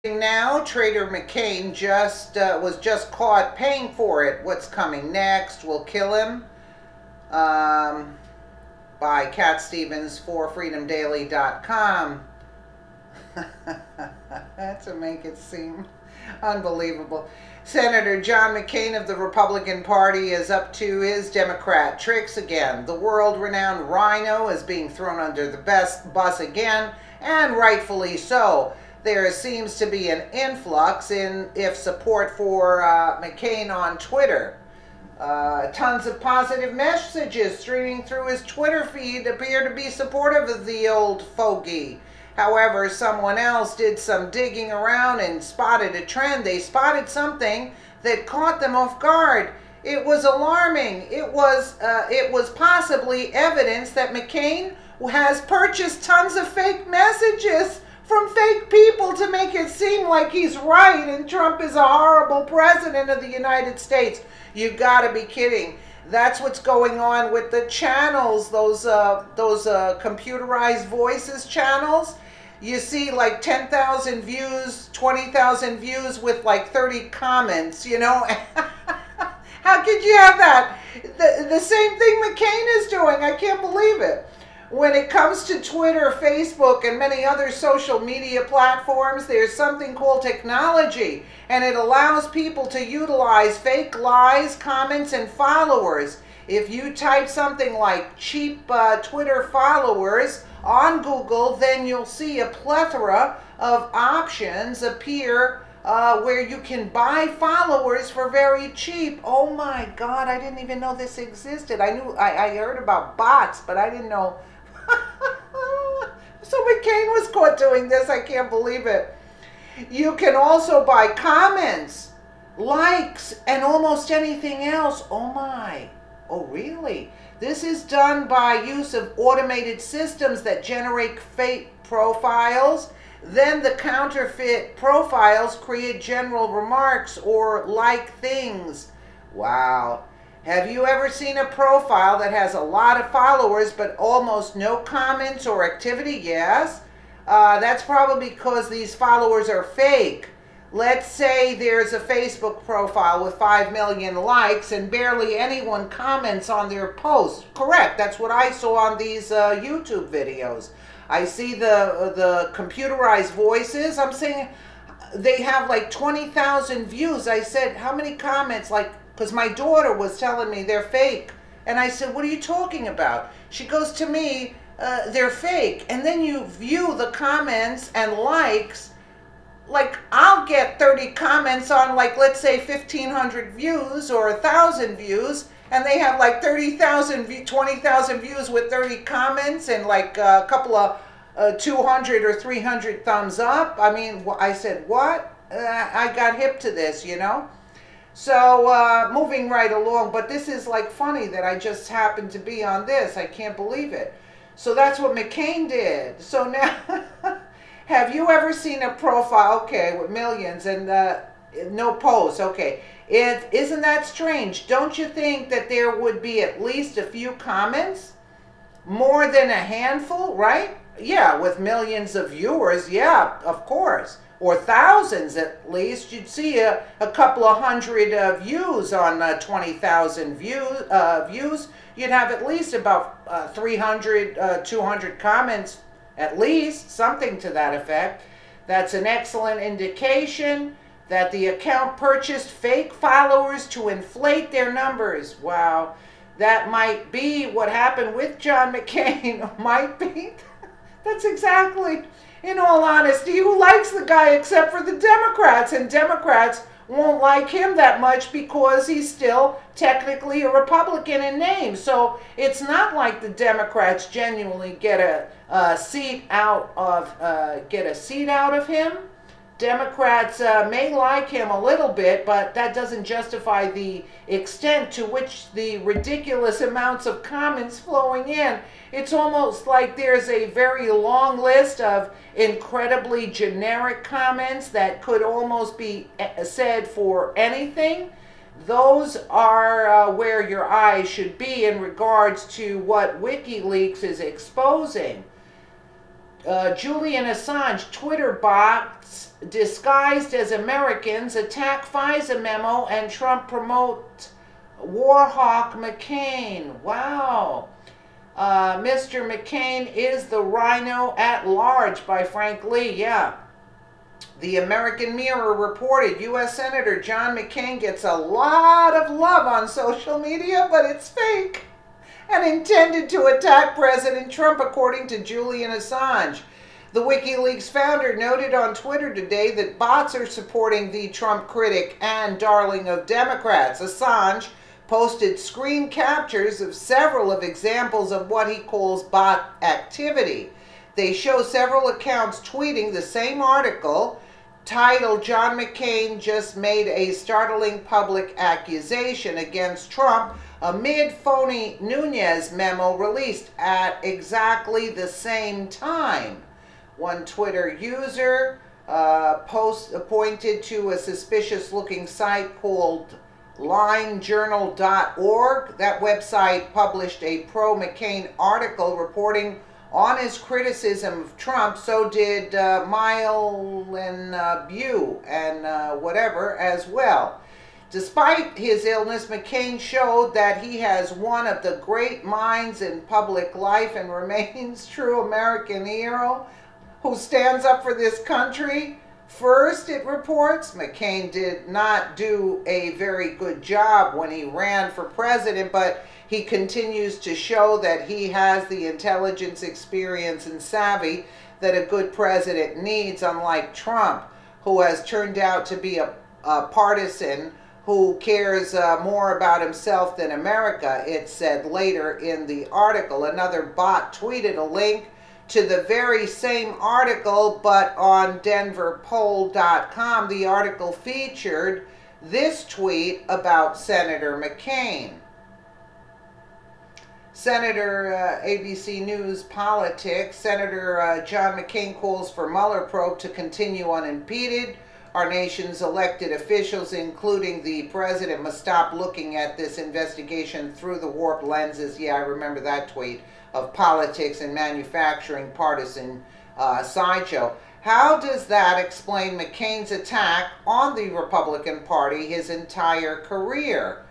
Now, Traitor Mccain was just caught paying for it. What's coming next? We'll kill him. Um, by Cat Stevens for FreedomDaily.com. To make it seem unbelievable. Senator John McCain of the Republican Party is up to his Democrat tricks again. The world-renowned rhino is being thrown under the bus again, and rightfully so. There seems to be an influx in support for McCain on Twitter. Tons of positive messages streaming through his Twitter feed appear to be supportive of the old fogey. However, someone else did some digging around and spotted a trend. They spotted something that caught them off guard. It was alarming. It was possibly evidence that McCain has purchased tons of fake messages from fake people to make it seem like he's right and Trump is a horrible president of the United States. You gotta be kidding. That's what's going on with the channels, those computerized voices channels. You see like 10,000 views, 20,000 views with like 30 comments, you know? How could you have that? The same thing McCain is doing. I can't believe it. When it comes to Twitter, Facebook, and many other social media platforms, there's something called technology, and it allows people to utilize fake lies, comments, and followers. If you type something like cheap Twitter followers on Google, then you'll see a plethora of options appear where you can buy followers for very cheap. Oh my God, I didn't even know this existed. I heard about bots, but I didn't know. So McCain was caught doing this. I can't believe it. You can also buy comments, likes, and almost anything else. Oh my. Oh really? This is done by use of automated systems that generate fake profiles. Then the counterfeit profiles create general remarks or like things. Wow. Have you ever seen a profile that has a lot of followers but almost no comments or activity? Yes. That's probably because these followers are fake. Let's say there's a Facebook profile with 5 million likes and barely anyone comments on their post. Correct. That's what I saw on these YouTube videos. I see the computerized voices. I'm saying they have like 20,000 views. I said, how many comments? Because my daughter was telling me they're fake. And I said, what are you talking about? She goes to me, they're fake. And then you view the comments and likes. Like, I'll get 30 comments on, like, let's say 1,500 views or 1,000 views. And they have like 30,000, 20,000 views with 30 comments and like a couple of 200 or 300 thumbs up. I mean, I said, what? I got hip to this, you know? So moving right along, but this is like funny that I just happened to be on this. I can't believe it. So that's what McCain did. So now, have you ever seen a profile, okay, with millions and no posts? Okay, isn't that strange? Don't you think that there would be at least a few comments? More than a handful, right? Yeah, with millions of viewers, yeah, of course. Or thousands at least. You'd see a couple of hundred views on 20,000 views. You'd have at least about 300, 200 comments, at least, something to that effect. That's an excellent indication that the account purchased fake followers to inflate their numbers. Wow, that might be what happened with John McCain. Might be. That's exactly, in all honesty, who likes the guy except for the Democrats? And Democrats won't like him that much because he's still technically a Republican in name. So it's not like the Democrats genuinely get a seat out of him. Democrats may like him a little bit, but that doesn't justify the extent to which the ridiculous amounts of comments flowing in. It's almost like there's a very long list of incredibly generic comments that could almost be said for anything. Those are where your eyes should be in regards to what WikiLeaks is exposing. Julian Assange, Twitter bots disguised as Americans attack FISA memo and Trump promote war hawk Mccain. Wow. Mr. Mccain is the rhino at large by Frank Lee. Yeah. The American Mirror reported U.S. Senator John McCain gets a lot of love on social media, but it's fake and intended to attack President Trump, according to Julian Assange. The WikiLeaks founder noted on Twitter today that bots are supporting the Trump critic and darling of Democrats. Assange posted screen captures of several of examples of what he calls bot activity. They show several accounts tweeting the same article titled "John McCain just made a startling public accusation against Trump amid phony Nunes memo released at exactly the same time." One Twitter user pointed to a suspicious-looking site called linejournal.org. That website published a pro-McCain article reporting on his criticism of Trump. So did Mile and Bew and whatever as well. Despite his illness, McCain showed that he has one of the great minds in public life and remains true American hero who stands up for this country. First, it reports, McCain did not do a very good job when he ran for president, but he continues to show that he has the intelligence, experience, and savvy that a good president needs, unlike Trump, who has turned out to be a partisan who cares more about himself than America, it said later in the article. Another bot tweeted a link to the very same article, but on denverpoll.com, the article featured this tweet about Senator McCain. Senator ABC News Politics, Senator John McCain calls for Mueller probe to continue unimpeded. Our nation's elected officials, including the president, must stop looking at this investigation through the warped lenses. Yeah, I remember that tweet of politics and manufacturing partisan sideshow. How does that explain McCain's attack on the Republican Party his entire career?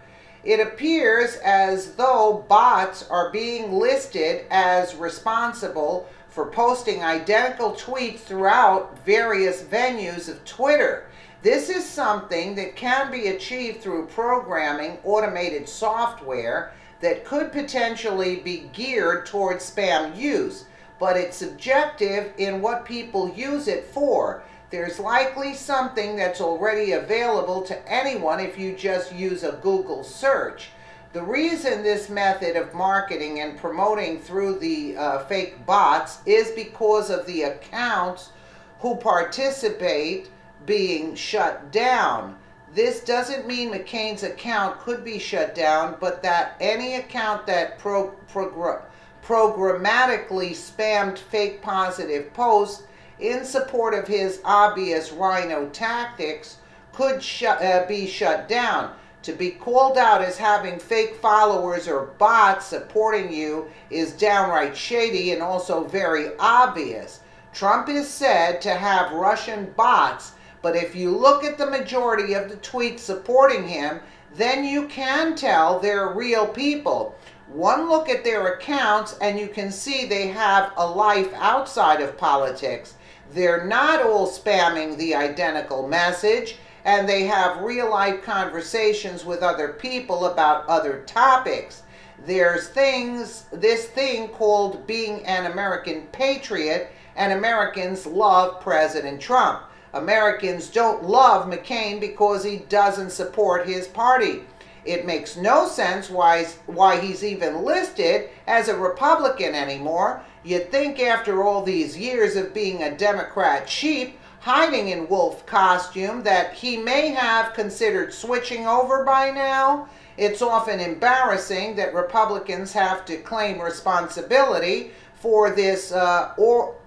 It appears as though bots are being listed as responsible for posting identical tweets throughout various venues of Twitter. This is something that can be achieved through programming automated software that could potentially be geared towards spam use, but it's subjective in what people use it for. There's likely something that's already available to anyone if you just use a Google search. The reason this method of marketing and promoting through the fake bots is because of the accounts who participate being shut down. This doesn't mean McCain's account could be shut down, but that any account that programmatically spammed fake positive posts in support of his obvious rhino tactics could be shut down. To be called out as having fake followers or bots supporting you is downright shady and also very obvious. Trump is said to have Russian bots, but if you look at the majority of the tweets supporting him, then you can tell they're real people. One look at their accounts and you can see they have a life outside of politics. They're not all spamming the identical message, and they have real-life conversations with other people about other topics. There's this thing called being an American patriot, and Americans love President Trump. Americans don't love McCain because he doesn't support his party. It makes no sense why he's even listed as a Republican anymore. You'd think after all these years of being a Democrat sheep, hiding in wolf costume, that he may have considered switching over by now. It's often embarrassing that Republicans have to claim responsibility for this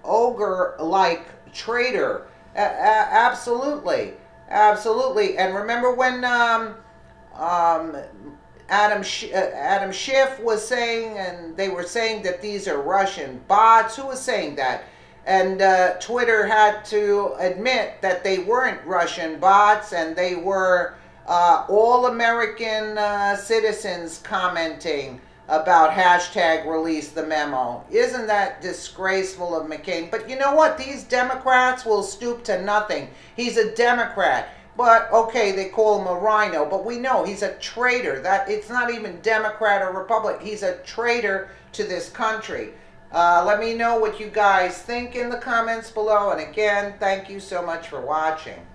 ogre-like traitor. Absolutely. And remember when Adam Schiff was saying, and they were saying that these are Russian bots? Who was saying that? And Twitter had to admit that they weren't Russian bots and they were all American citizens commenting about hashtag release the memo. Isn't that disgraceful of McCain? But you know what? These Democrats will stoop to nothing. He's a Democrat. But okay, they call him a rhino, but we know he's a traitor. That it's not even Democrat or Republican. He's a traitor to this country. Let me know what you guys think in the comments below. And again, thank you so much for watching.